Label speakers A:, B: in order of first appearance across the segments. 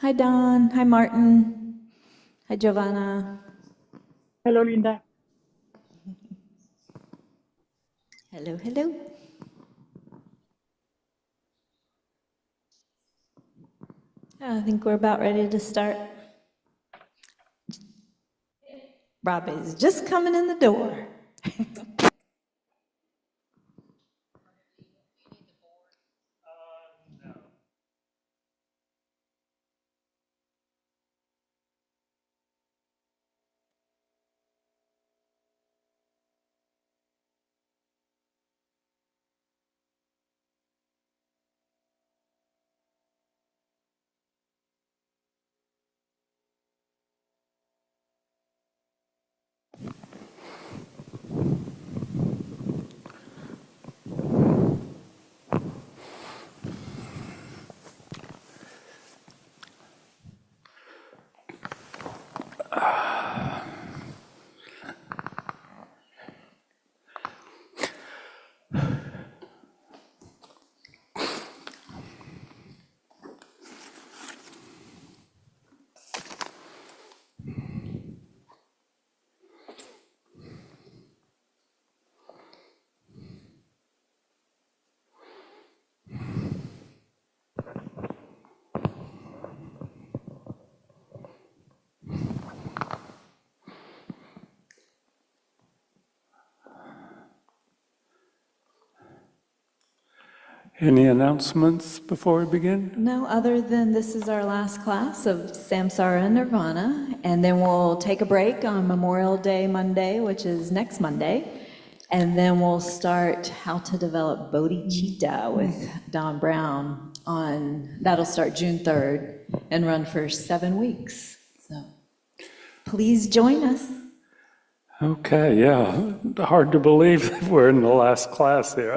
A: Hi, Don. Hi, Martin. Hi, Giovanna.
B: Hello, Linda.
A: Hello, hello. I think we're about ready to start. Robbie's just coming in the door.
C: Any announcements before we begin?
A: No, other than this is our last class of Samsara Nirvana, and then we'll take a break on Memorial Day Monday, which is next Monday, and then we'll start How to Develop Bodhicitta with Don Brown that'll start June 3rd and run for 7 weeks. So please join us.
C: Okay, yeah. Hard to believe that we're in the last class here.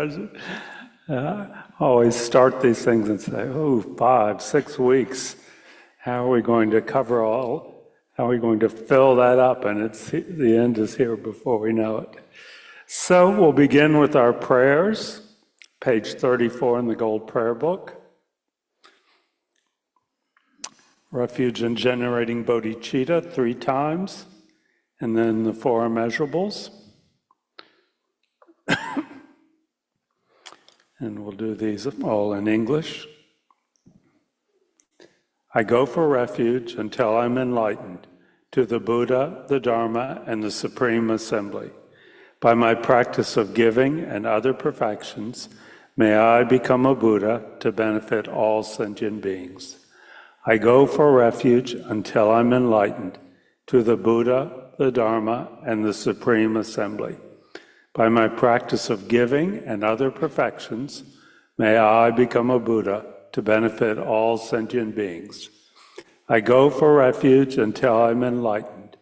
C: I always start these things and say, 5, 6 weeks. How are we going to cover all? How are we going to fill that up? And the end is here before we know it. So we'll begin with our prayers, page 34 in the Gold Prayer Book. Refuge in generating bodhicitta 3 times, and then the 4 immeasurables. And we'll do these all in English. I go for refuge until I'm enlightened to the Buddha, the Dharma, and the Supreme Assembly. By my practice of giving and other perfections, may I become a Buddha to benefit all sentient beings. I go for refuge until I'm enlightened to the Buddha, the Dharma, and the Supreme Assembly. By my practice of giving and other perfections, may I become a Buddha to benefit all sentient beings. I go for refuge until I'm enlightened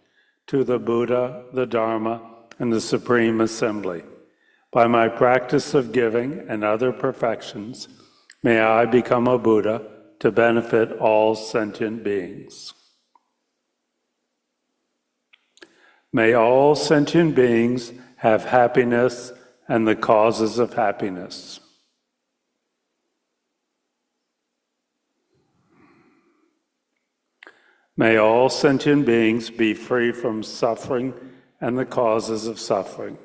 C: to the Buddha, the Dharma, and the Supreme Assembly. By my practice of giving and other perfections, may I become a Buddha to benefit all sentient beings. May all sentient beings have happiness and the causes of happiness. May all sentient beings be free from suffering and the causes of suffering.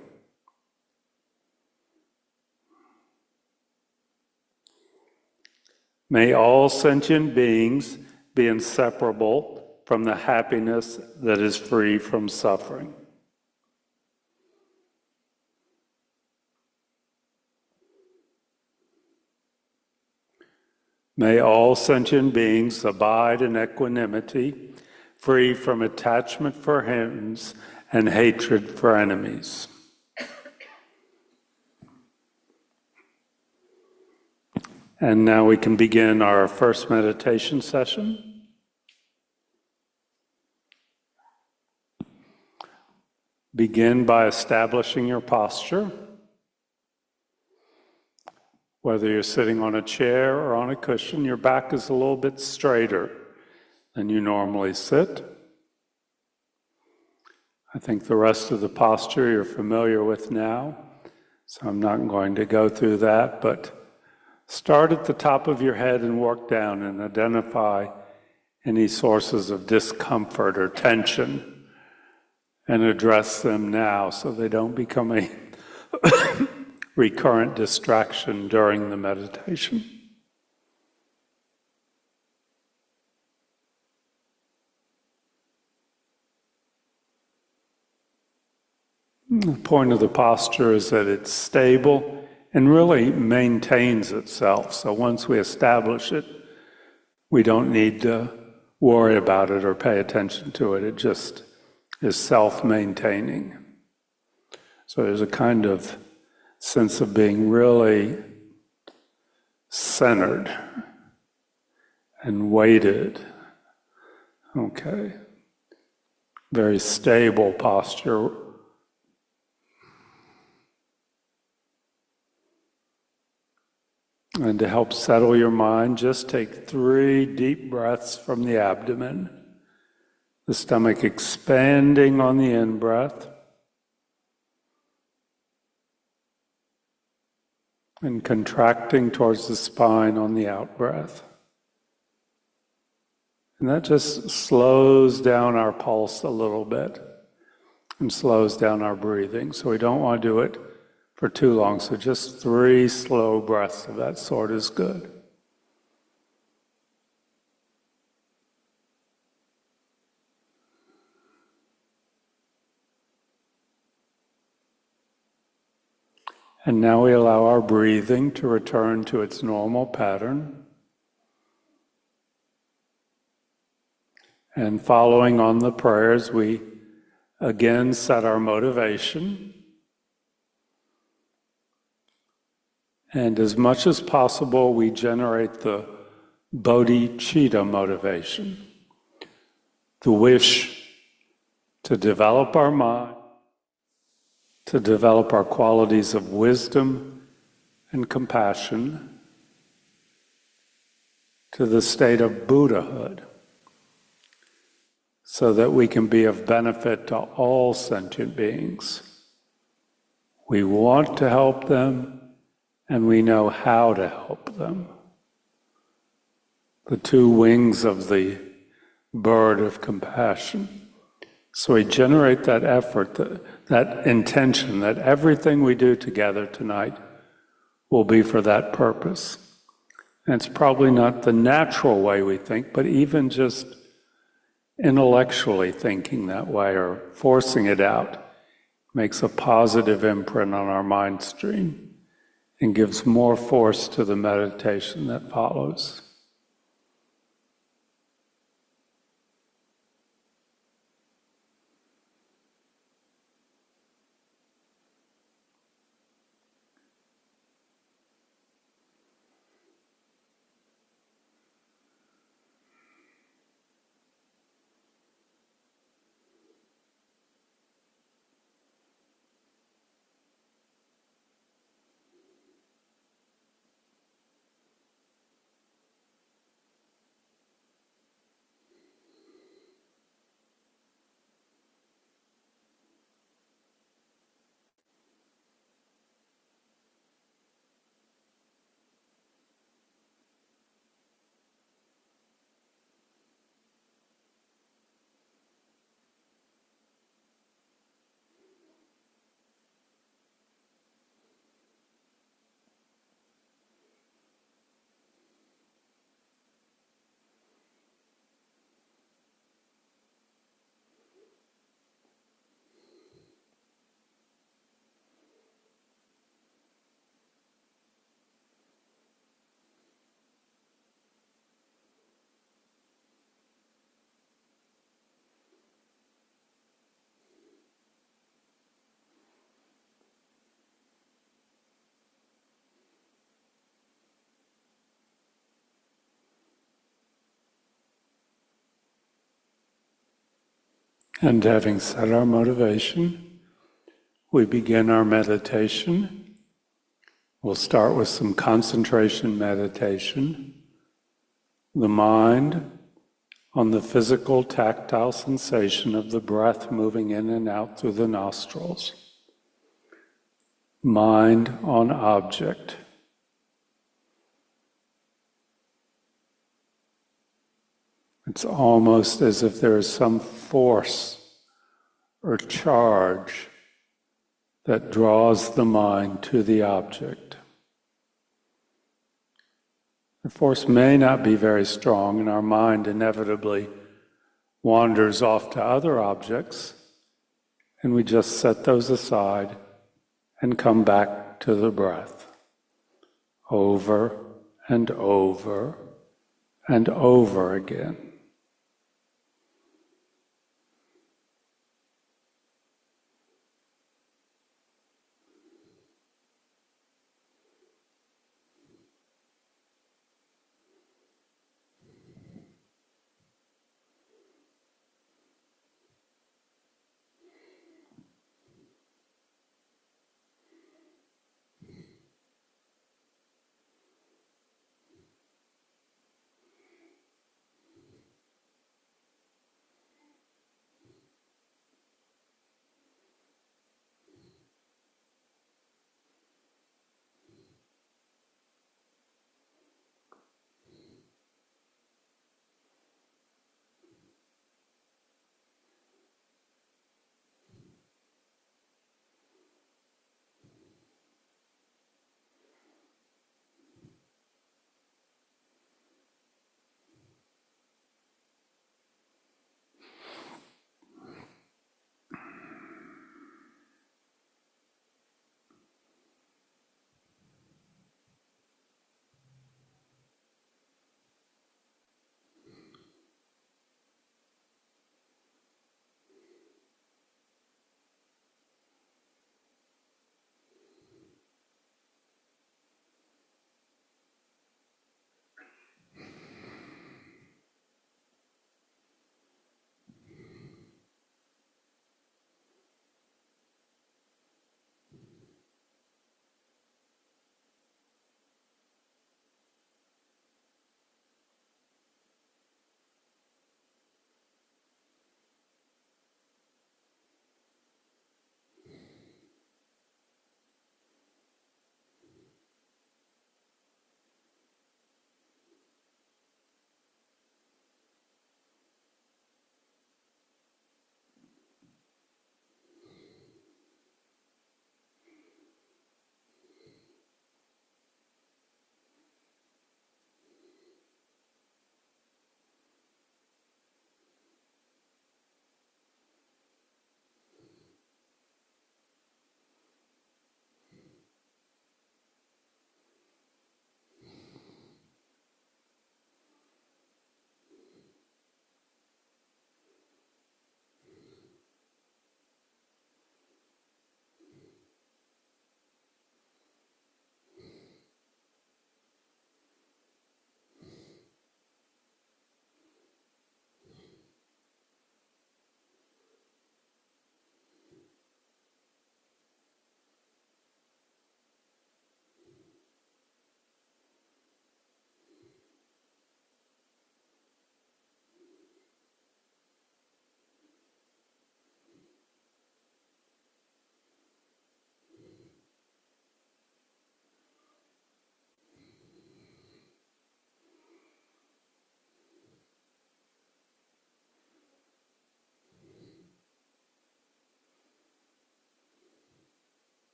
C: May all sentient beings be inseparable from the happiness that is free from suffering. May all sentient beings abide in equanimity, free from attachment for friends and hatred for enemies. And now we can begin our first meditation session. Begin by establishing your posture. Whether you're sitting on a chair or on a cushion, your back is a little bit straighter than you normally sit. I think the rest of the posture you're familiar with now, so I'm not going to go through that, but start at the top of your head and work down and identify any sources of discomfort or tension and address them now so they don't become a recurrent distraction during the meditation. The point of the posture is that it's stable and really maintains itself. So once we establish it, we don't need to worry about it or pay attention to it. It just is self-maintaining. So there's a kind of sense of being really centered and weighted. Okay. Very stable posture. And to help settle your mind, just take 3 deep breaths from the abdomen. The stomach expanding on the in-breath and contracting towards the spine on the out-breath. And that just slows down our pulse a little bit and slows down our breathing. So we don't want to do it for too long. So just 3 slow breaths of that sort is good. And now we allow our breathing to return to its normal pattern. And following on the prayers, we again set our motivation. And as much as possible, we generate the bodhicitta motivation, the wish to develop our mind, to develop our qualities of wisdom and compassion to the state of Buddhahood, so that we can be of benefit to all sentient beings. We want to help them, and we know how to help them. The 2 wings of the bird of compassion. So we generate that effort, that intention, that everything we do together tonight will be for that purpose. And it's probably not the natural way we think, but even just intellectually thinking that way or forcing it out makes a positive imprint on our mind stream and gives more force to the meditation that follows. And having set our motivation, we begin our meditation. We'll start with some concentration meditation. The mind on the physical tactile sensation of the breath moving in and out through the nostrils. Mind on object. It's almost as if there is some force or charge that draws the mind to the object. The force may not be very strong, and our mind inevitably wanders off to other objects, and we just set those aside and come back to the breath over and over and over again.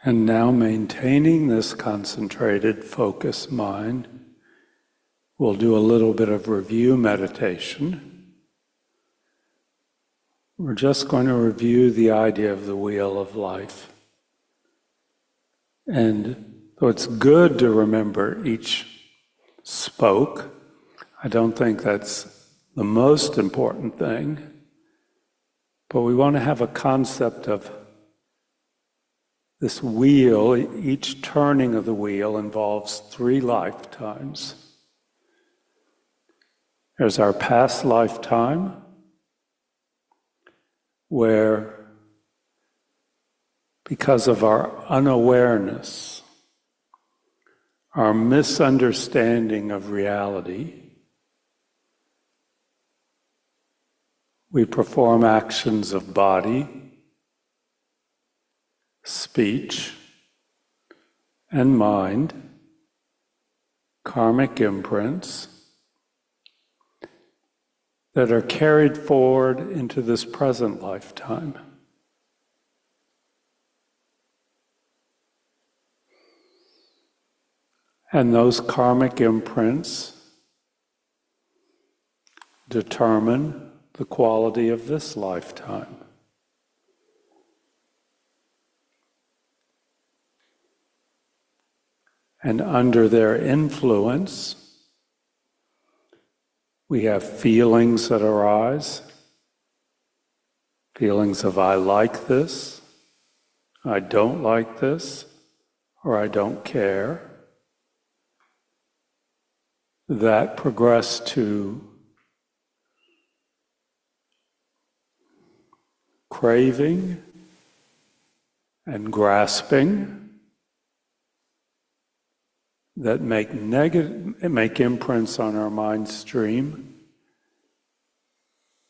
C: And now, maintaining this concentrated, focused mind, we'll do a little bit of review meditation. We're just going to review the idea of the wheel of life. And though it's good to remember each spoke, I don't think that's the most important thing. But we want to have a concept of this wheel. Each turning of the wheel involves 3 lifetimes. There's our past lifetime, where because of our unawareness, our misunderstanding of reality, we perform actions of body, speech, and mind, karmic imprints, that are carried forward into this present lifetime. And those karmic imprints determine the quality of this lifetime. And under their influence, we have feelings that arise, feelings of I like this, I don't like this, or I don't care, that progress to craving and grasping, that make imprints on our mind stream,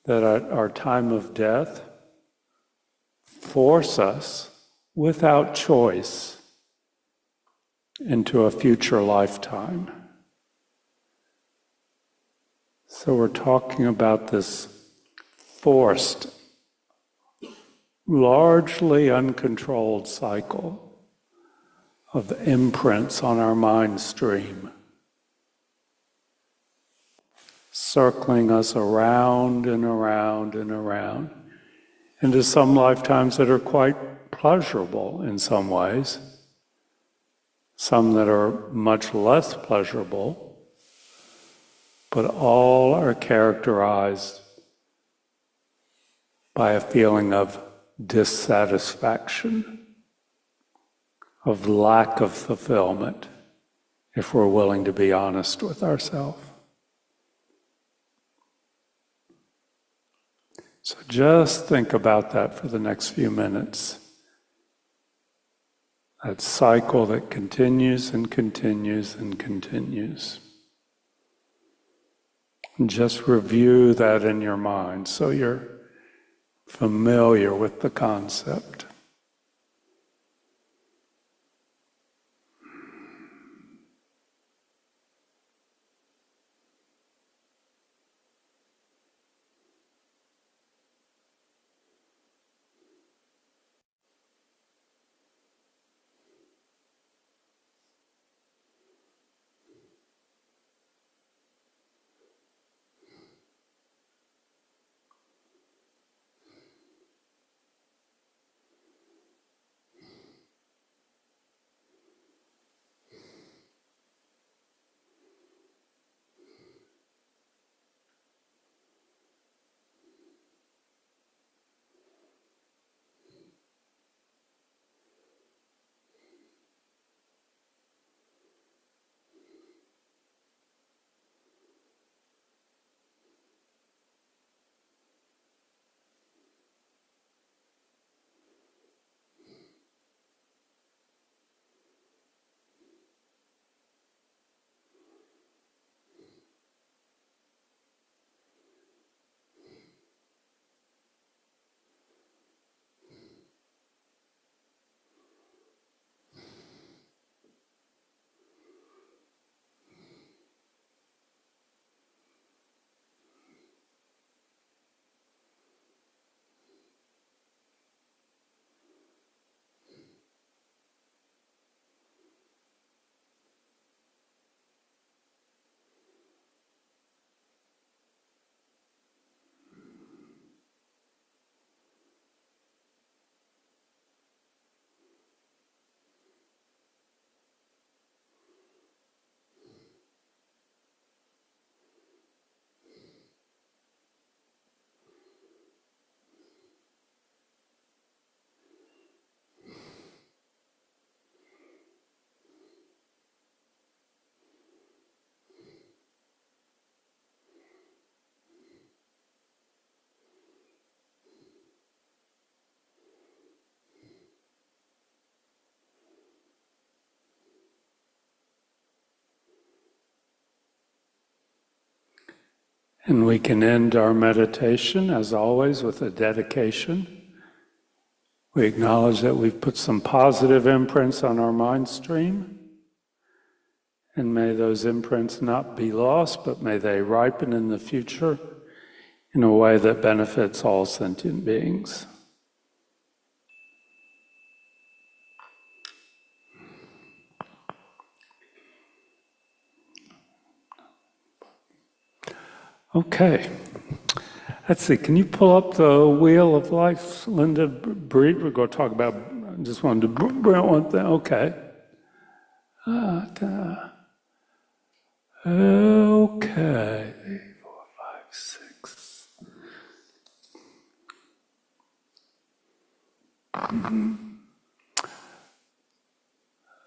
C: that at our time of death force us without choice into a future lifetime. So we're talking about this forced, largely uncontrolled cycle of imprints on our mind stream, circling us around and around and around into some lifetimes that are quite pleasurable in some ways, some that are much less pleasurable, but all are characterized by a feeling of dissatisfaction, of lack of fulfillment, if we're willing to be honest with ourselves. So just think about that for the next few minutes. That cycle that continues and continues and continues. And just review that in your mind so you're familiar with the concept. And we can end our meditation, as always, with a dedication. We acknowledge that we've put some positive imprints on our mind stream, and may those imprints not be lost, but may they ripen in the future in a way that benefits all sentient beings. Okay. Let's see, can you pull up the Wheel of Life, Linda Breed? We're going to talk about, I just wanted to bring out one thing. Okay. Okay. 3, 4, 5, 6.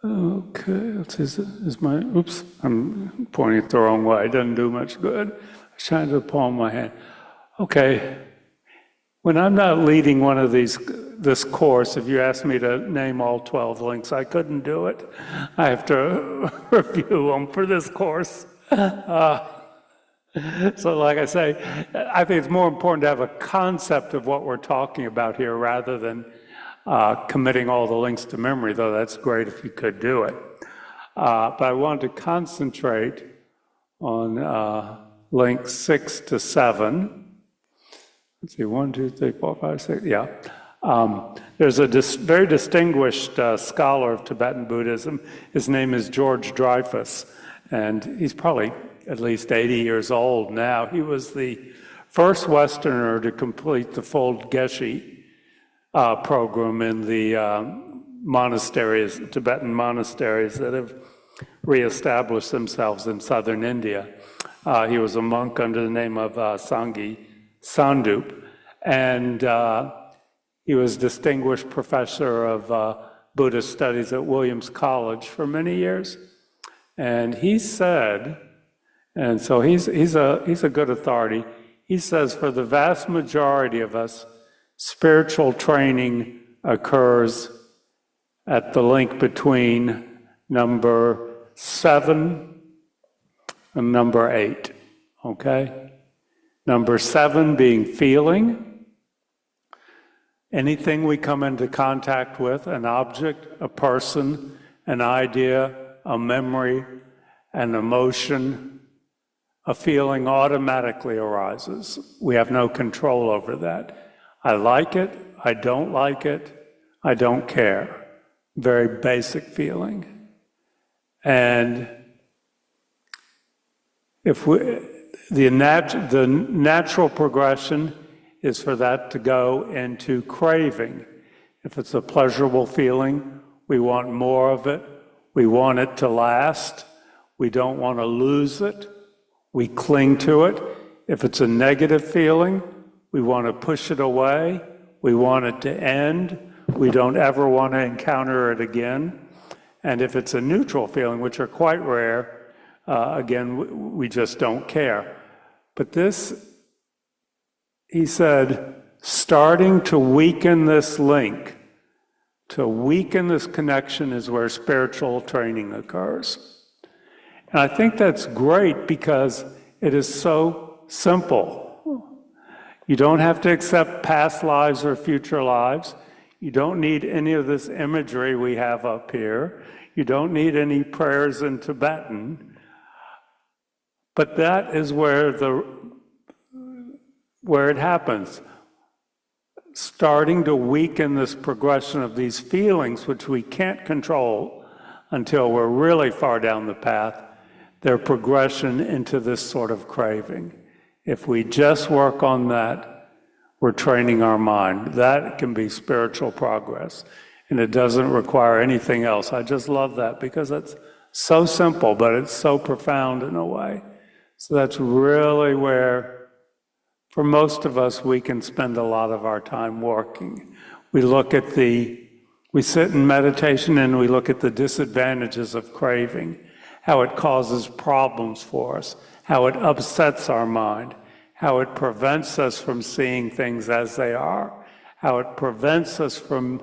C: Okay, let's see, is my, oops, I'm pointing it the wrong way. It doesn't do much good. I was trying to palm my hand. Okay, when I'm not leading one of this course, if you ask me to name all 12 links, I couldn't do it. I have to review them for this course. So like I say, I think it's more important to have a concept of what we're talking about here rather than committing all the links to memory, though that's great if you could do it. But I wanted to concentrate on links 6 to 7. Let's see, 1, 2, 3, 4, 5, 6, yeah. There's a very distinguished scholar of Tibetan Buddhism. His name is George Dreyfus, and he's probably at least 80 years old now. He was the first Westerner to complete the full Geshe program in the monasteries, Tibetan monasteries that have reestablished themselves in southern India. He was a monk under the name of Sanghi Sandup, and he was distinguished professor of Buddhist studies at Williams College for many years. And he said, and so he's a good authority, he says for the vast majority of us, spiritual training occurs at the link between number 7 and number 8, okay? Number 7 being feeling. Anything we come into contact with, an object, a person, an idea, a memory, an emotion, a feeling automatically arises. We have no control over that. I like it, I don't like it, I don't care. Very basic feeling. And if the natural progression is for that to go into craving. If it's a pleasurable feeling, we want more of it. We want it to last. We don't want to lose it. We cling to it. If it's a negative feeling, we want to push it away. We want it to end. We don't ever want to encounter it again. And if it's a neutral feeling, which are quite rare, again, we just don't care. But this, he said, starting to weaken this link, to weaken this connection is where spiritual training occurs. And I think that's great because it is so simple. You don't have to accept past lives or future lives. You don't need any of this imagery we have up here. You don't need any prayers in Tibetan. But that is where it happens. Starting to weaken this progression of these feelings, which we can't control until we're really far down the path, their progression into this sort of craving. If we just work on that, we're training our mind. That can be spiritual progress. And it doesn't require anything else. I just love that because it's so simple, but it's so profound in a way. So that's really where, for most of us, we can spend a lot of our time working. We sit in meditation and we look at the disadvantages of craving, how it causes problems for us, how it upsets our mind, how it prevents us from seeing things as they are, how it prevents us from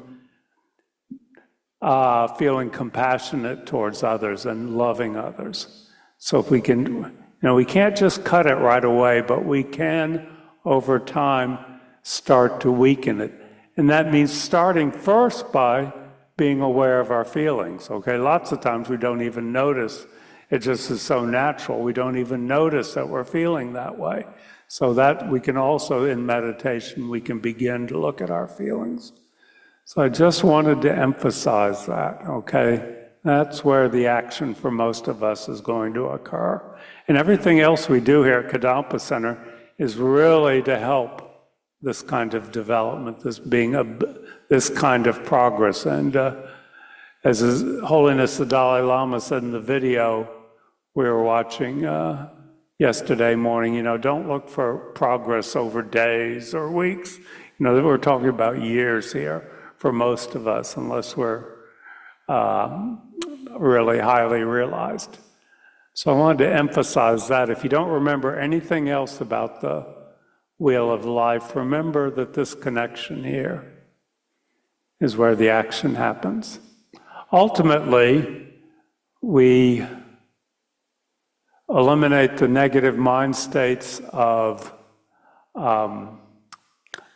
C: feeling compassionate towards others and loving others. So We can't just cut it right away, but we can, over time, start to weaken it. And that means starting first by being aware of our feelings, okay? Lots of times we don't even notice. It just is so natural. We don't even notice that we're feeling that way. So that we can also, in meditation, we can begin to look at our feelings. So I just wanted to emphasize that, okay? That's where the action for most of us is going to occur. And everything else we do here at Kadampa Center is really to help this kind of development, this kind of progress. And as His Holiness the Dalai Lama said in the video we were watching yesterday morning, don't look for progress over days or weeks. We're talking about years here for most of us, unless we're really highly realized. So I wanted to emphasize that. If you don't remember anything else about the wheel of life, remember that this connection here is where the action happens. Ultimately, we eliminate the negative mind states of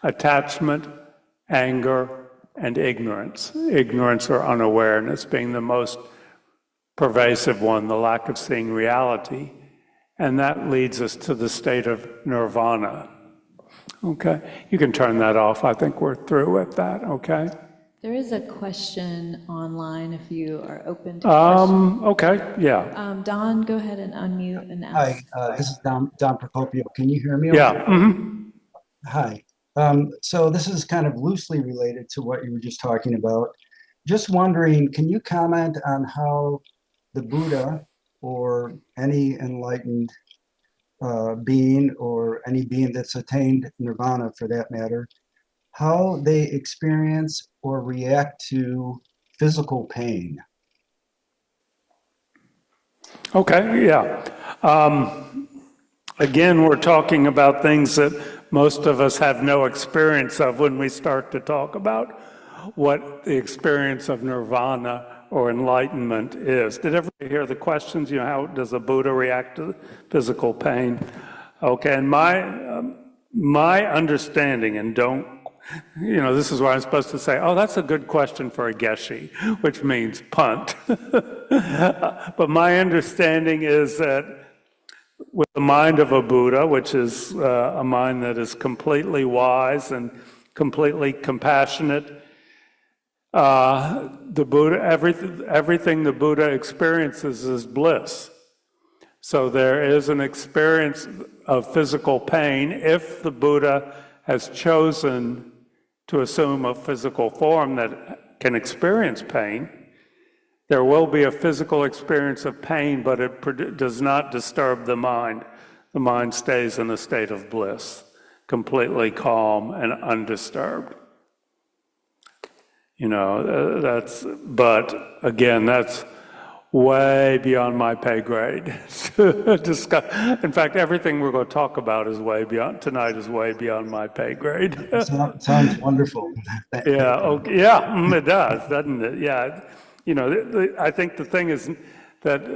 C: attachment, anger, and ignorance. Ignorance or unawareness being the most pervasive one, the lack of seeing reality. And that leads us to the state of nirvana. Okay, you can turn that off. I think we're through with that, okay?
A: There is a question online if you are open to questions.
C: Okay, yeah.
A: Don, go ahead and unmute and
D: Hi,
A: ask.
D: this is Don Procopio. Can you hear me?
C: Yeah.
D: Hi. So this is kind of loosely related to what you were just talking about. Just wondering, can you comment on how the Buddha or any enlightened being or any being that's attained nirvana for that matter, how they experience or react to physical pain?
C: Okay, yeah. Again, we're talking about things that most of us have no experience of when we start to talk about what the experience of nirvana or enlightenment is. Did everybody hear the questions? How does a Buddha react to physical pain? Okay, and my understanding, and this is where I'm supposed to say, oh, that's a good question for a geshe, which means punt. But my understanding is that with the mind of a Buddha, which is a mind that is completely wise and completely compassionate, the Buddha, everything the Buddha experiences is bliss. So there is an experience of physical pain if the Buddha has chosen to assume a physical form that can experience pain. There will be a physical experience of pain, but it does not disturb the mind. The mind stays in a state of bliss, completely calm and undisturbed. But again, that's way beyond my pay grade to discuss. In fact, everything we're going to talk about tonight is way beyond my pay grade.
D: Sounds wonderful.
C: Yeah, okay, yeah, it does, doesn't it? Yeah. I think the thing is that,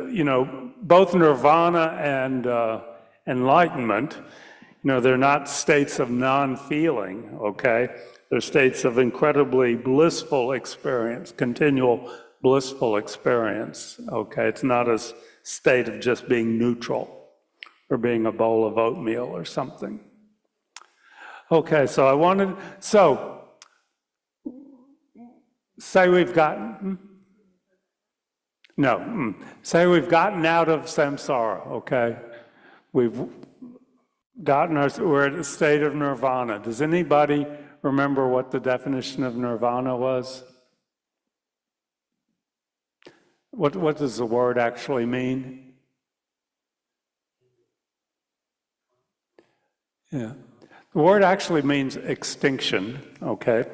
C: both nirvana and enlightenment, they're not states of non-feeling, okay? They're states of incredibly blissful experience, continual blissful experience, okay? It's not a state of just being neutral or being a bowl of oatmeal or something. Okay, so say we've gotten... No, say we've gotten out of samsara, okay? We're at a state of nirvana. Does anybody remember what the definition of nirvana was? What does the word actually mean? Yeah, the word actually means extinction, okay?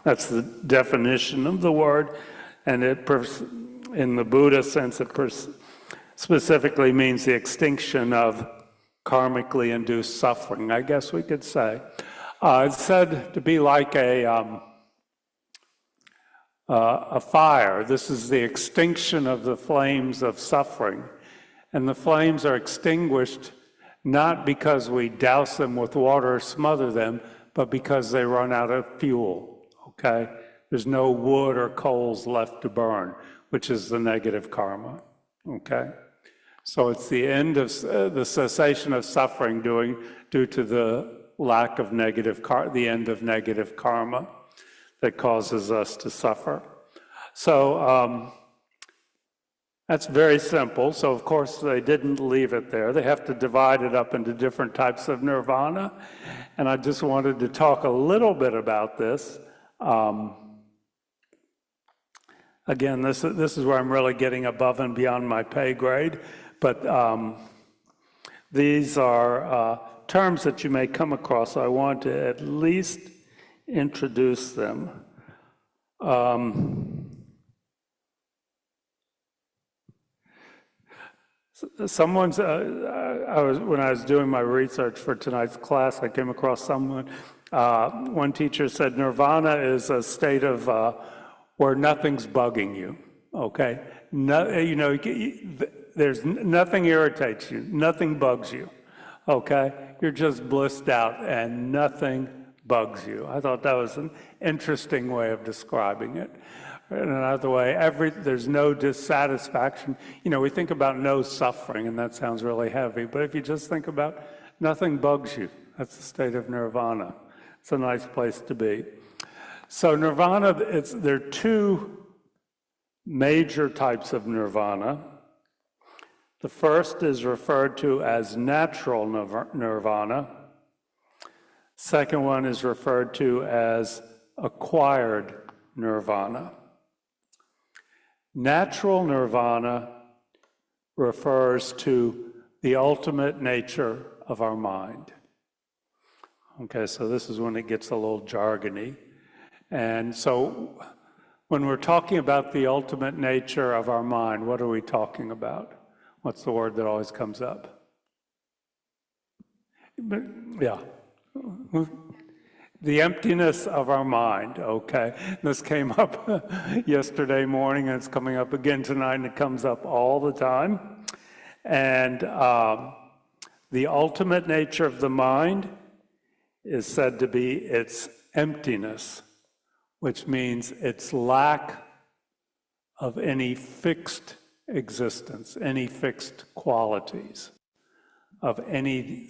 C: That's the definition of the word, and in the Buddha sense, it specifically means the extinction of karmically induced suffering, I guess we could say. It's said to be like a fire. This is the extinction of the flames of suffering. And the flames are extinguished not because we douse them with water or smother them, but because they run out of fuel, okay? There's no wood or coals left to burn, which is the negative karma, okay? So it's the end of the cessation of suffering due to the lack of the end of negative karma that causes us to suffer. So that's very simple. So of course they didn't leave it there. They have to divide it up into different types of nirvana. And I just wanted to talk a little bit about this. Again, this is where I'm really getting above and beyond my pay grade. But these are terms that you may come across, so I want to at least introduce them. When I was doing my research for tonight's class, I came across one teacher said nirvana is a state of where nothing's bugging you, okay? There's nothing irritates you, nothing bugs you, okay? You're just blissed out and nothing bugs you. I thought that was an interesting way of describing it. In another way, there's no dissatisfaction. We think about no suffering, and that sounds really heavy, but if you just think about nothing bugs you, that's the state of nirvana. It's a nice place to be. So nirvana, there are two major types of nirvana. The first is referred to as natural nirvana. Second one is referred to as acquired nirvana. Natural nirvana refers to the ultimate nature of our mind. Okay, so this is when it gets a little jargony. And so when we're talking about the ultimate nature of our mind, what are we talking about? What's the word that always comes up? Yeah. The emptiness of our mind, okay? This came up yesterday morning, and it's coming up again tonight, and it comes up all the time. And the ultimate nature of the mind is said to be its emptiness, which means its lack of any fixed existence, any fixed qualities, of any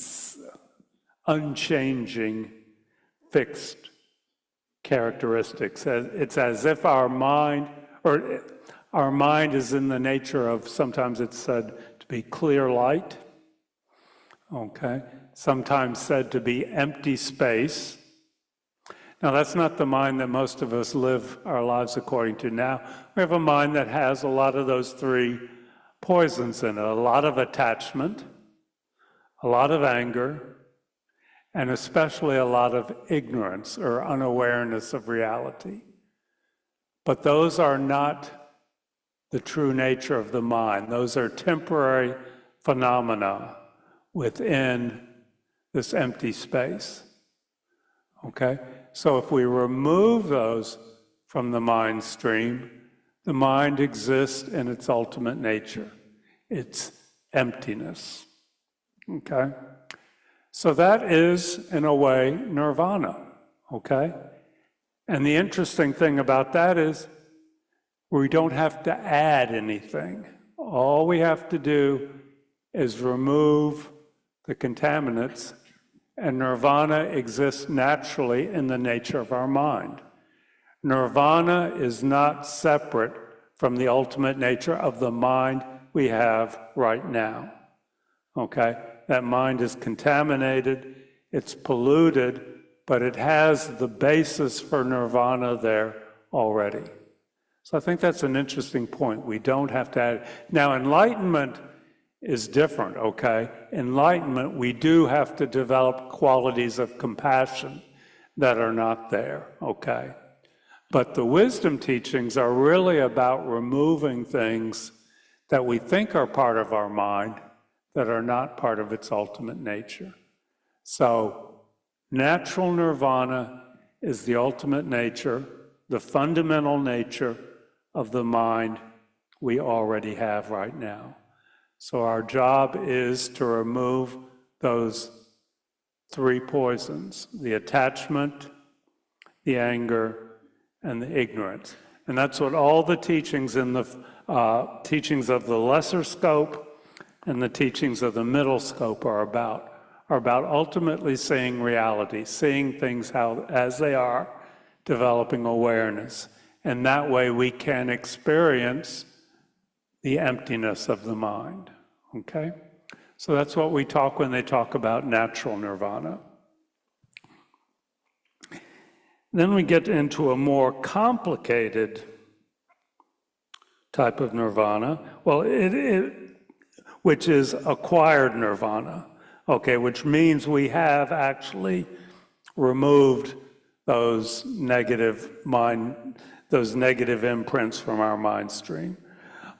C: unchanging fixed characteristics. It's as if our mind is in the nature of, sometimes it's said to be clear light, okay? Sometimes said to be empty space. Now, that's not the mind that most of us live our lives according to now. We have a mind that has a lot of those three poisons in it, a lot of attachment, a lot of anger, and especially a lot of ignorance or unawareness of reality. But those are not the true nature of the mind. Those are temporary phenomena within this empty space, okay? So if we remove those from the mind stream, the mind exists in its ultimate nature, its emptiness, okay? So that is, in a way, nirvana, okay? And the interesting thing about that is we don't have to add anything. All we have to do is remove the contaminants, and nirvana exists naturally in the nature of our mind. Nirvana is not separate from the ultimate nature of the mind we have right now, okay? That mind is contaminated, it's polluted, but it has the basis for nirvana there already. So I think that's an interesting point. We don't have to add. Now, enlightenment is different, okay? Enlightenment, we do have to develop qualities of compassion that are not there, okay? But the wisdom teachings are really about removing things that we think are part of our mind that are not part of its ultimate nature. So, natural nirvana is the ultimate nature, the fundamental nature of the mind we already have right now. So our job is to remove those three poisons: the attachment, the anger, and the ignorance. And that's what all the teachings in the teachings of the lesser scope and the teachings of the middle scope are about ultimately seeing reality, seeing things as they are, developing awareness. And that way we can experience the emptiness of the mind, okay? So that's what we talk when they talk about natural nirvana. Then we get into a more complicated type of nirvana, well, which is acquired nirvana, okay, which means we have actually removed those negative imprints from our mind stream.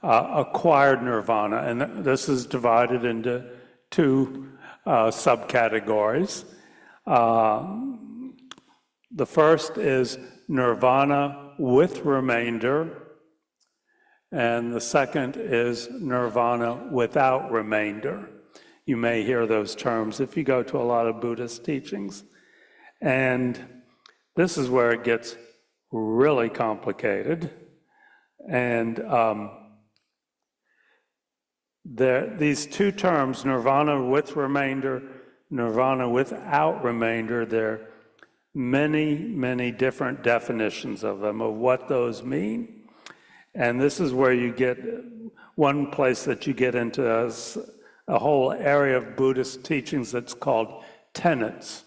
C: Acquired nirvana, and this is divided into two subcategories. The first is nirvana with remainder, and the second is nirvana without remainder. You may hear those terms if you go to a lot of Buddhist teachings. And this is where it gets really complicated. And these two terms, nirvana with remainder, nirvana without remainder, there are many, many different definitions of them, of what those mean. And this is where you get one place that you get into a whole area of Buddhist teachings that's called tenets,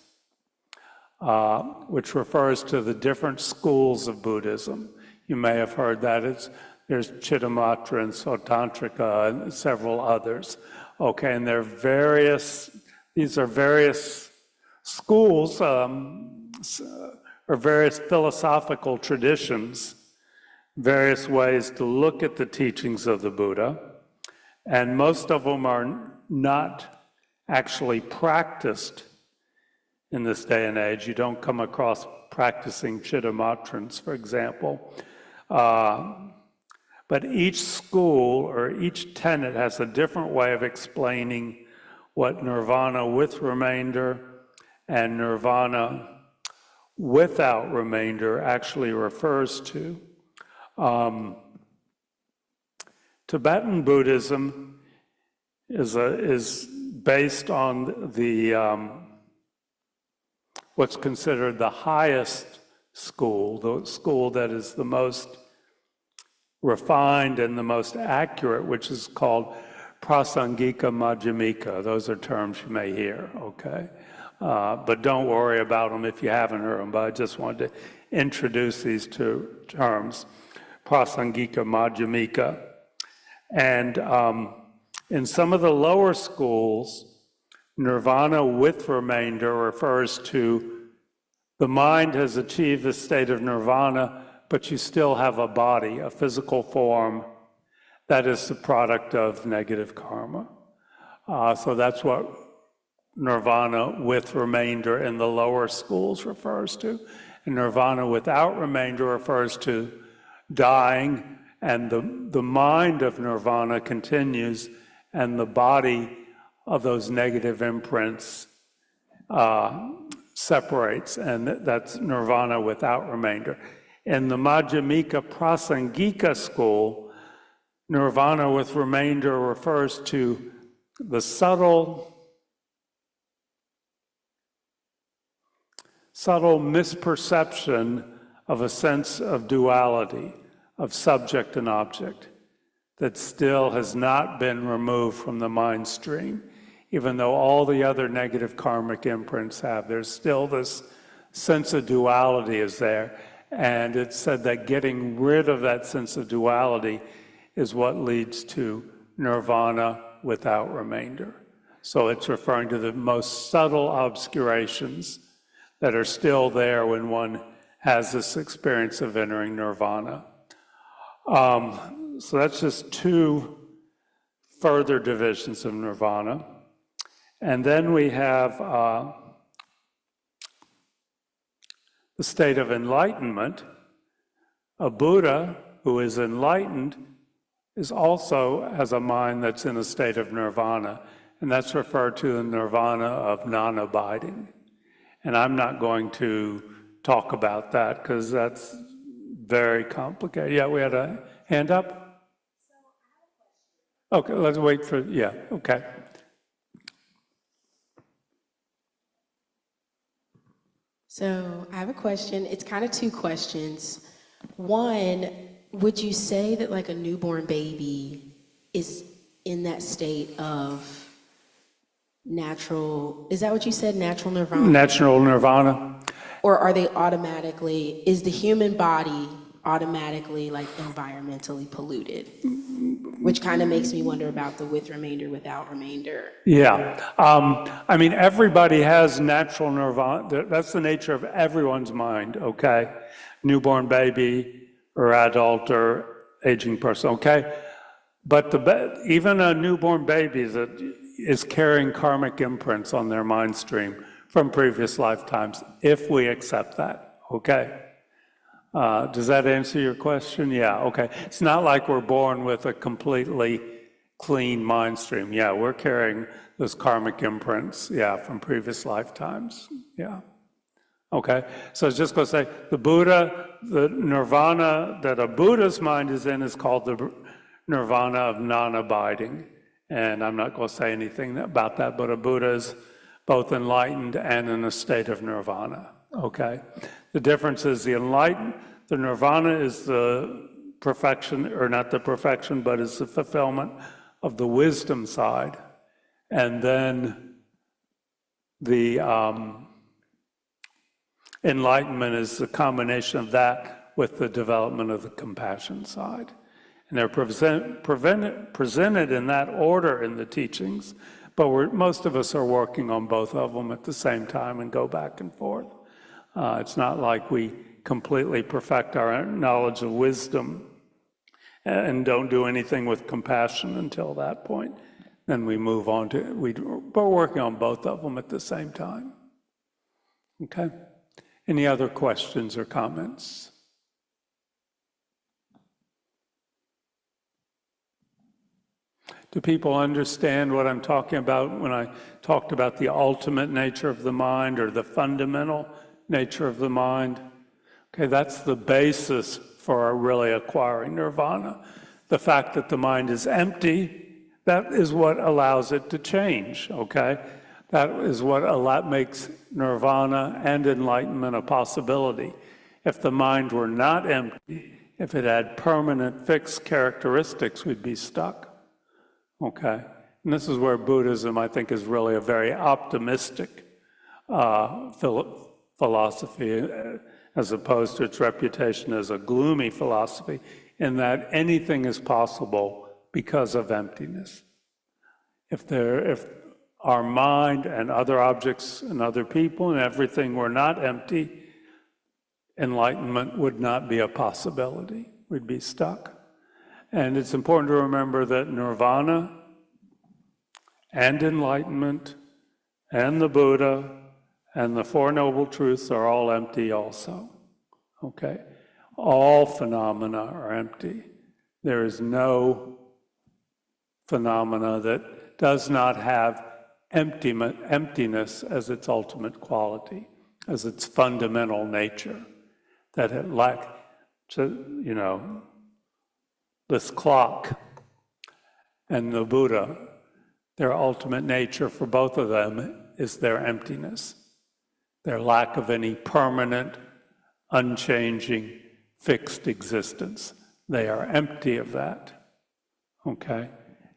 C: which refers to the different schools of Buddhism. You may have heard that. There's Chittamatra and Sotantrika and several others. Okay, and these are various schools or various philosophical traditions, various ways to look at the teachings of the Buddha, and most of them are not actually practiced in this day and age. You don't come across practicing Chittamatrans, for example. But each school or each tenet has a different way of explaining what nirvana with remainder and nirvana without remainder actually refers to. Tibetan Buddhism is based on the what's considered the highest school, the school that is the most refined and the most accurate, which is called Prasangika Madhyamika. Those are terms you may hear, okay? But don't worry about them if you haven't heard them, but I just wanted to introduce these two terms, Prasangika Madhyamika. And in some of the lower schools, nirvana with remainder refers to the mind has achieved the state of nirvana, but you still have a body, a physical form that is the product of negative karma. So that's what nirvana with remainder in the lower schools refers to. And nirvana without remainder refers to dying, and the mind of nirvana continues, and the body of those negative imprints separates, and that's nirvana without remainder. In the Madhyamika Prasangika school, nirvana with remainder refers to the subtle misperception of a sense of duality, of subject and object, that still has not been removed from the mind stream. Even though all the other negative karmic imprints have, there's still this sense of duality is there. And it's said that getting rid of that sense of duality is what leads to nirvana without remainder. So it's referring to the most subtle obscurations that are still there when one has this experience of entering nirvana. So that's just two further divisions of nirvana. And then we have the state of enlightenment. A Buddha who is enlightened is also as a mind that's in a state of nirvana, and that's referred to the nirvana of non-abiding. And I'm not going to talk about that because that's very complicated. Yeah, we had a hand up? Okay, let's wait for, yeah, okay.
E: So I have a question. It's kind of two questions. One, would you say that like a newborn baby is in that state of natural, is that what you said, natural nirvana?
C: Natural nirvana.
E: Or are they automatically, is the human body automatically like environmentally polluted? Which kind of makes me wonder about the with remainder, without remainder.
C: Yeah. I mean, everybody has natural nirvana. That's the nature of everyone's mind, okay? Newborn baby or adult or aging person, okay? But even a newborn baby that is carrying karmic imprints on their mind stream from previous lifetimes, if we accept that, okay? Does that answer your question? Yeah, okay. It's not like we're born with a completely clean mind stream. Yeah, we're carrying those karmic imprints, yeah, from previous lifetimes. Yeah. Okay, so I was just going to say, the Buddha, the nirvana that a Buddha's mind is in is called the nirvana of non-abiding. And I'm not going to say anything about that, but a Buddha is both enlightened and in a state of nirvana. Okay, the difference is the nirvana is the perfection, or not the perfection, but is the fulfillment of the wisdom side. And then the enlightenment is the combination of that with the development of the compassion side. And they're presented in that order in the teachings, but most of us are working on both of them at the same time and go back and forth. It's not like we completely perfect our knowledge of wisdom and don't do anything with compassion until that point. Then we move on to, we're working on both of them at the same time. Okay? Any other questions or comments? Do people understand what I'm talking about when I talked about the ultimate nature of the mind or the fundamental nature of the mind? Okay, that's the basis for really acquiring nirvana. The fact that the mind is empty, that is what allows it to change, okay? That is what makes nirvana and enlightenment a possibility. If the mind were not empty, if it had permanent fixed characteristics, we'd be stuck. Okay, and this is where Buddhism, I think, is really a very optimistic philosophy, as opposed to its reputation as a gloomy philosophy, in that anything is possible because of emptiness. If our mind and other objects and other people and everything were not empty, enlightenment would not be a possibility. We'd be stuck. And it's important to remember that nirvana and enlightenment and the Buddha and the Four Noble Truths are all empty also. Okay? All phenomena are empty. There is no phenomena that does not have emptiness as its ultimate quality, as its fundamental nature, that it lacks, this clock and the Buddha, their ultimate nature for both of them is their emptiness, their lack of any permanent, unchanging, fixed existence. They are empty of that, okay?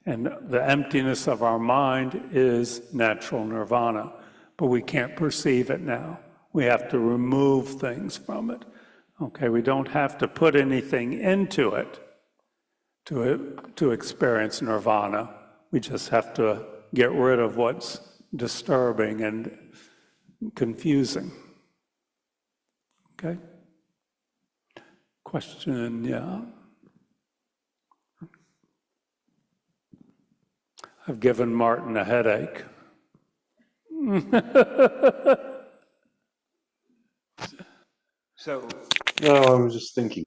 C: And the emptiness of our mind is natural nirvana, but we can't perceive it now. We have to remove things from it, okay? We don't have to put anything into it to experience nirvana. We just have to get rid of what's disturbing and confusing. Okay? Question, yeah. I've given Martin a headache.
F: So, no, I was just thinking.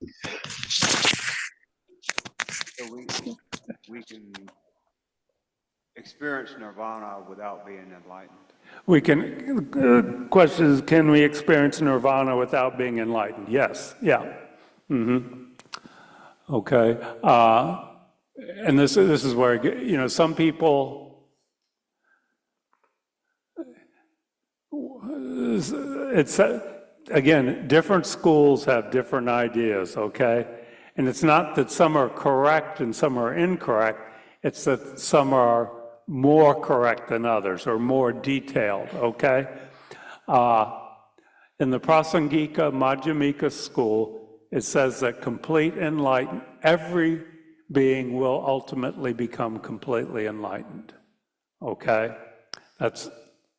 F: So we can experience nirvana without being enlightened.
C: We can, question is, can we experience nirvana without being enlightened? Yes, yeah. Okay. And this is where, some people, it's, again, different schools have different ideas, okay? And it's not that some are correct and some are incorrect, it's that some are more correct than others or more detailed, okay? In the Prasangika Madhyamika school, it says that complete enlightenment, every being will ultimately become completely enlightened, okay? That's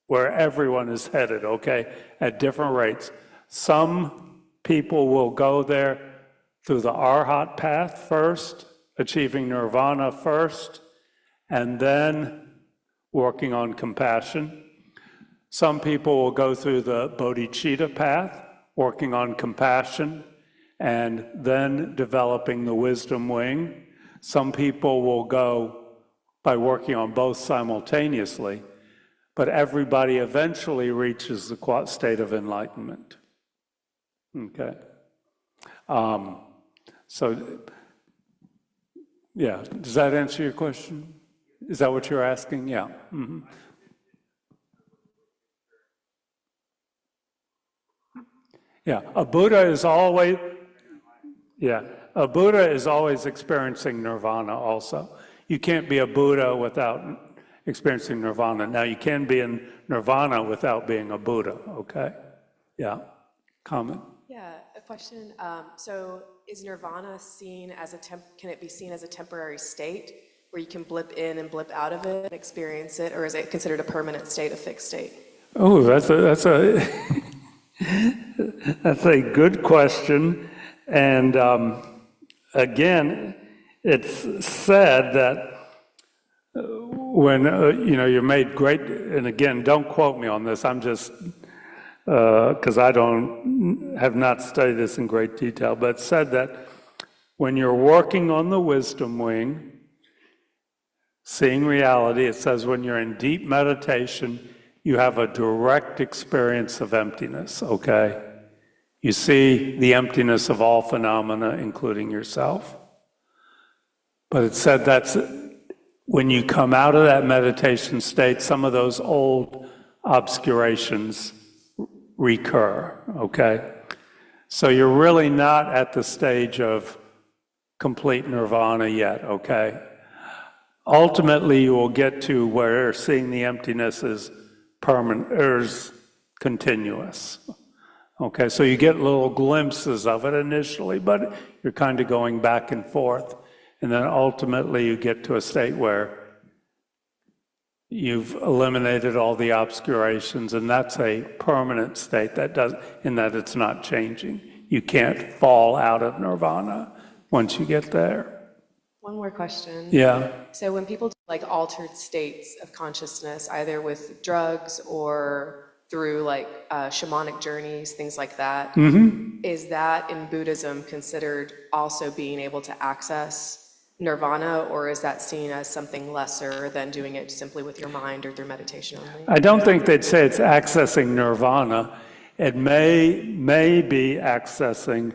C: where everyone is headed, okay, at different rates. Some people will go there through the Arhat path first, achieving nirvana first, and then working on compassion. Some people will go through the bodhicitta path, working on compassion, and then developing the wisdom wing. Some people will go by working on both simultaneously, but everybody eventually reaches the state of enlightenment. Okay. So, yeah, does that answer your question? Is that what you're asking? Yeah. Yeah, a Buddha is always experiencing nirvana also. You can't be a Buddha without experiencing nirvana. Now, you can be in nirvana without being a Buddha, okay? Yeah, comment?
G: Yeah, a question. So is nirvana seen as can it be seen as a temporary state where you can blip in and blip out of it and experience it, or is it considered a permanent state, a fixed state?
C: Oh, that's a that's a good question. And again, it's said that when you're made great, and again, don't quote me on this. I'm just because have not studied this in great detail, but it's said that when you're working on the wisdom wing, seeing reality, it says when you're in deep meditation, you have a direct experience of emptiness, okay? You see the emptiness of all phenomena, including yourself. But it said that's when you come out of that meditation state, some of those old obscurations recur, okay? So you're really not at the stage of complete nirvana yet, okay? Ultimately, you will get to where seeing the emptiness is permanent, or is continuous. Okay, so you get little glimpses of it initially, but you're kind of going back and forth. And then ultimately you get to a state where you've eliminated all the obscurations, and that's a permanent state in that it's not changing. You can't fall out of nirvana once you get there.
G: One more question.
C: Yeah.
G: So when people do like altered states of consciousness, either with drugs or through like shamanic journeys, things like that, is that in Buddhism considered also being able to access nirvana, or is that seen as something lesser than doing it simply with your mind or through meditation only?
C: I don't think they'd say it's accessing nirvana. It may be accessing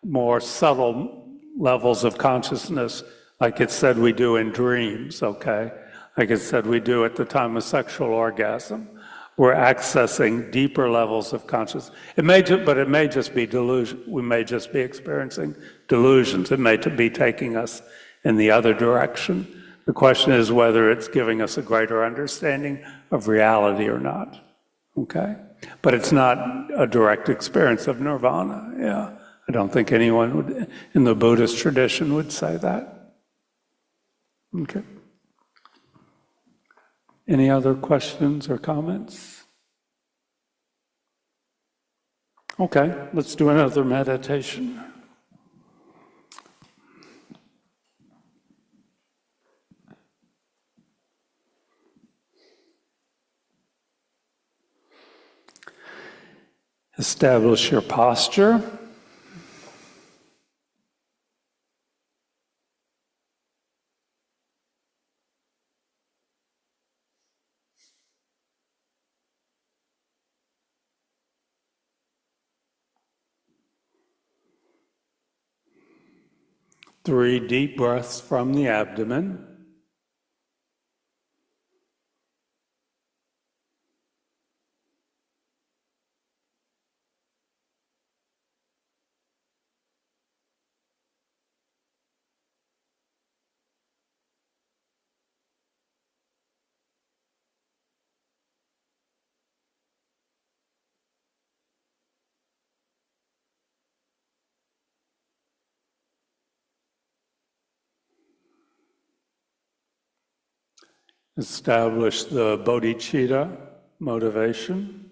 C: more subtle levels of consciousness, like it said we do in dreams, okay? Like it said we do at the time of sexual orgasm. We're accessing deeper levels of consciousness. But it may just be delusion. We may just be experiencing delusions. It may be taking us in the other direction. The question is whether it's giving us a greater understanding of reality or not, okay? But it's not a direct experience of nirvana, yeah. I don't think anyone in the Buddhist tradition would say that. Okay. Any other questions or comments? Okay, let's do another meditation. Establish your posture. 3 deep breaths from the abdomen. Establish the bodhicitta motivation.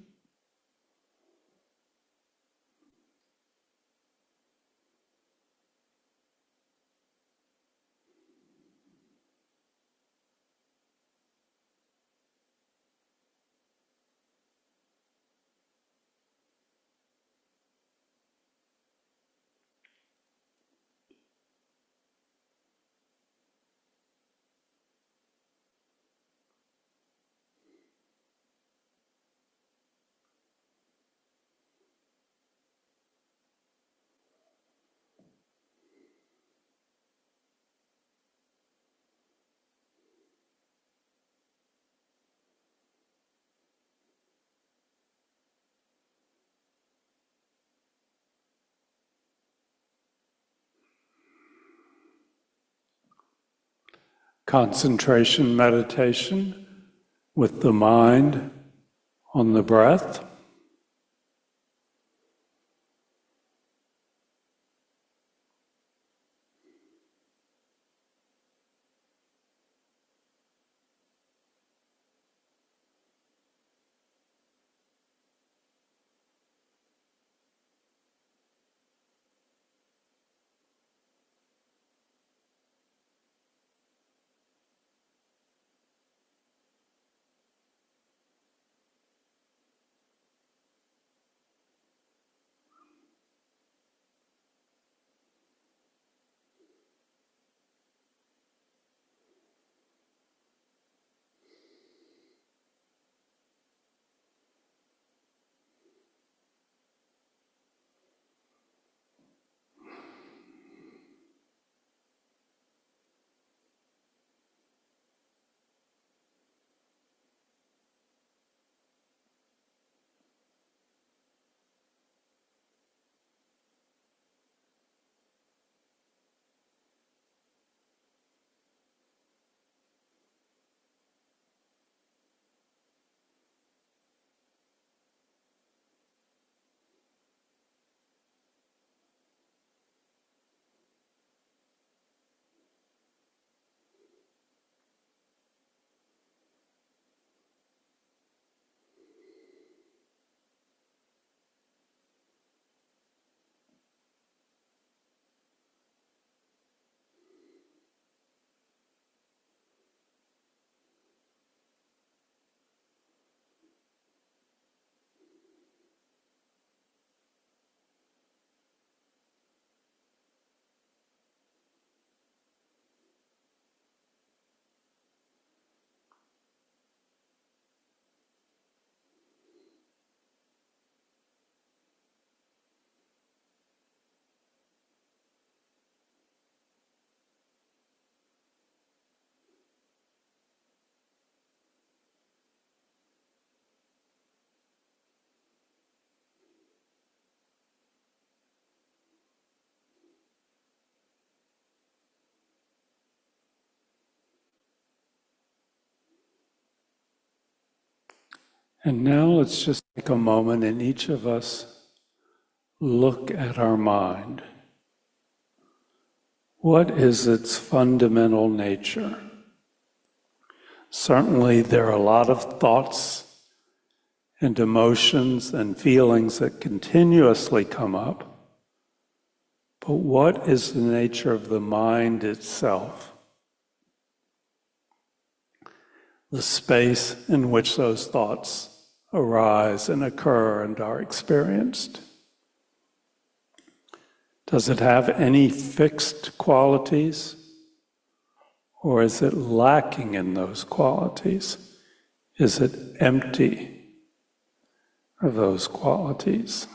C: Concentration meditation with the mind on the breath. And now let's just take a moment and each of us look at our mind. What is its fundamental nature? Certainly there are a lot of thoughts and emotions and feelings that continuously come up. But what is the nature of the mind itself? The space in which those thoughts arise and occur and are experienced. Does it have any fixed qualities? Or is it lacking in those qualities? Is it empty of those qualities?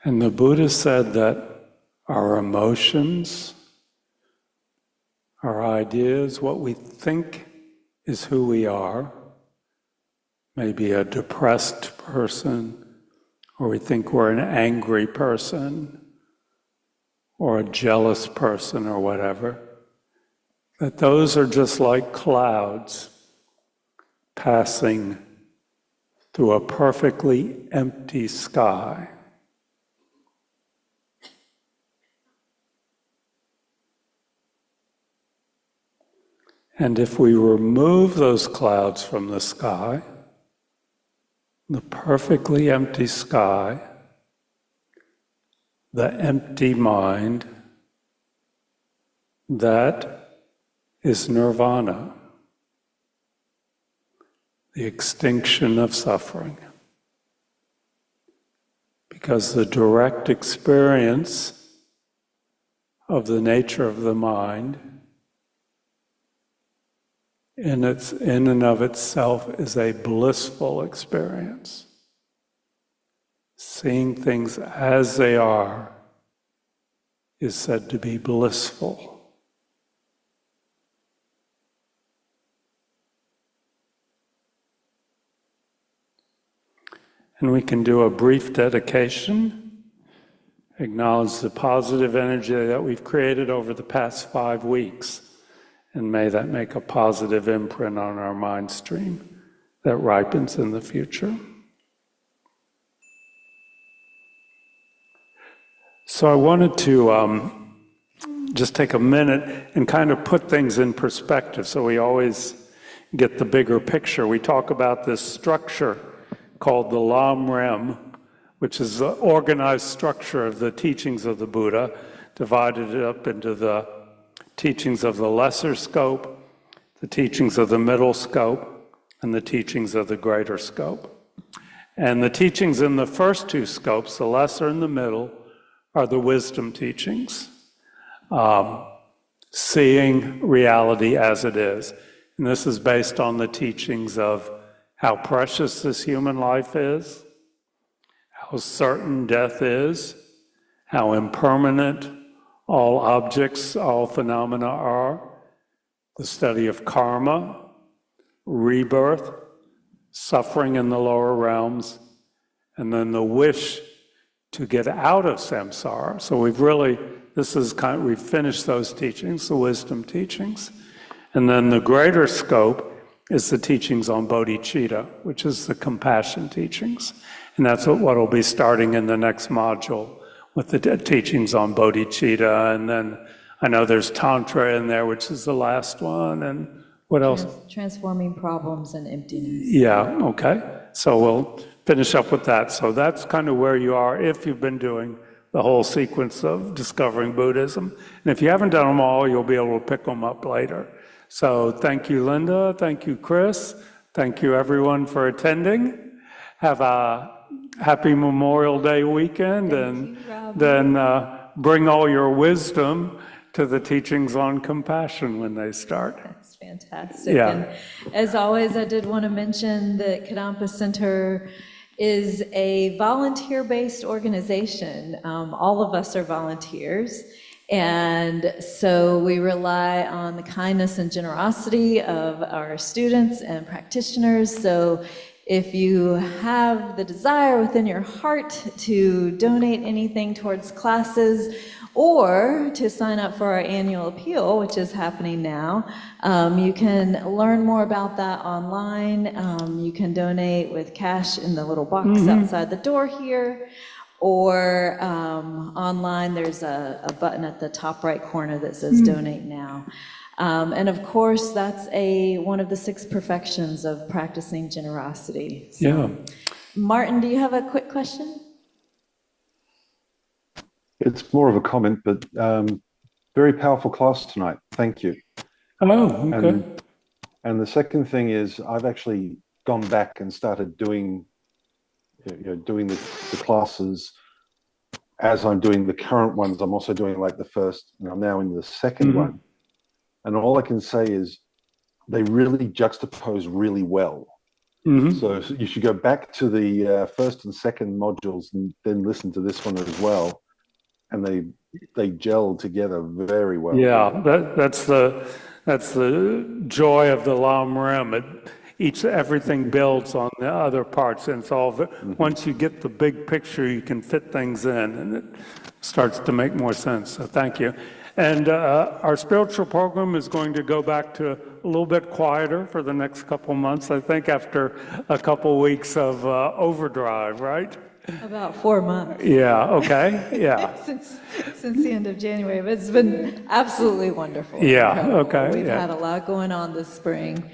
C: And the Buddha said that our emotions, our ideas, what we think is who we are, maybe a depressed person, or we think we're an angry person, or a jealous person, or whatever, that those are just like clouds passing through a perfectly empty sky. And if we remove those clouds from the sky, the perfectly empty sky, the empty mind, that is nirvana, the extinction of suffering. Because the direct experience of the nature of the mind in and of itself is a blissful experience. Seeing things as they are is said to be blissful. And we can do a brief dedication, acknowledge the positive energy that we've created over the past 5 weeks, and may that make a positive imprint on our mind stream that ripens in the future. So I wanted to just take a minute and kind of put things in perspective so we always get the bigger picture. We talk about this structure called the Lam Rem, which is the organized structure of the teachings of the Buddha, divided up into the teachings of the lesser scope, the teachings of the middle scope, and the teachings of the greater scope. And the teachings in the first 2 scopes, the lesser and the middle, are the wisdom teachings, seeing reality as it is. And this is based on the teachings of how precious this human life is, how certain death is, how impermanent all objects, all phenomena are, the study of karma, rebirth, suffering in the lower realms, and then the wish to get out of samsara. So we've finished those teachings, the wisdom teachings. And then the greater scope is the teachings on bodhicitta, which is the compassion teachings. And that's what will be starting in the next module with the teachings on bodhicitta. And then I know there's tantra in there, which is the last one. And what else?
A: Transforming problems and emptiness.
C: Yeah, okay. So we'll finish up with that. So that's kind of where you are if you've been doing the whole sequence of discovering Buddhism. And if you haven't done them all, you'll be able to pick them up later. So thank you, Linda. Thank you, Chris. Thank you, everyone, for attending. Have a happy Memorial Day weekend, and then bring all your wisdom to the teachings on compassion when they start.
A: That's fantastic.
C: Yeah.
A: And as always, I did want to mention that Kadampa Center is a volunteer-based organization. All of us are volunteers. And so we rely on the kindness and generosity of our students and practitioners. So if you have the desire within your heart to donate anything towards classes or to sign up for our annual appeal, which is happening now, you can learn more about that online. You can donate with cash in the little box outside the door here. Or online, there's a button at the top right corner that says Donate Now. And of course, that's one of the 6 perfections of practicing generosity. So,
C: Yeah.
A: Martin, do you have a quick question?
H: It's more of a comment, but very powerful class tonight. Thank you.
C: Oh, okay.
H: And the second thing is I've actually gone back and started doing the classes as I'm doing the current ones. I'm also doing like the first, and I'm now in the second one. And all I can say is they really juxtapose really well. So you should go back to the first and second modules and then listen to this one as well. And they gel together very well.
C: Yeah, that's the joy of the Lam Rim. Everything builds on the other parts, and it's all once you get the big picture, you can fit things in, and it starts to make more sense. So thank you. And our spiritual program is going to go back to a little bit quieter for the next couple months, I think, after a couple weeks of overdrive, right?
A: About 4 months.
C: Yeah, okay, yeah.
A: Since the end of January, but it's been absolutely wonderful.
C: Yeah,
A: Incredible.
C: okay,
A: We've
C: yeah.
A: had a lot going on this spring,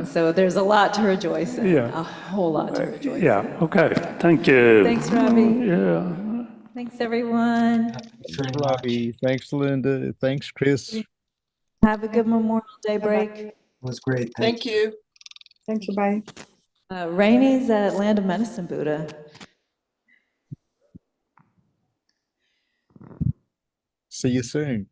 A: so there's a lot to rejoice in,
C: Yeah.
A: a whole lot to rejoice in.
C: Yeah, okay, thank you.
A: Thanks, Robbie.
C: Yeah.
A: Thanks, everyone.
D: Thanks very
I: Thanks,
D: much.
I: Robbie. Thanks, Linda. Thanks, Chris.
A: Have a good Memorial Day break.
D: It was great.
B: Thank you. Thank you, bye.
A: Rainey's at Land of Medicine Buddha.
I: See you soon.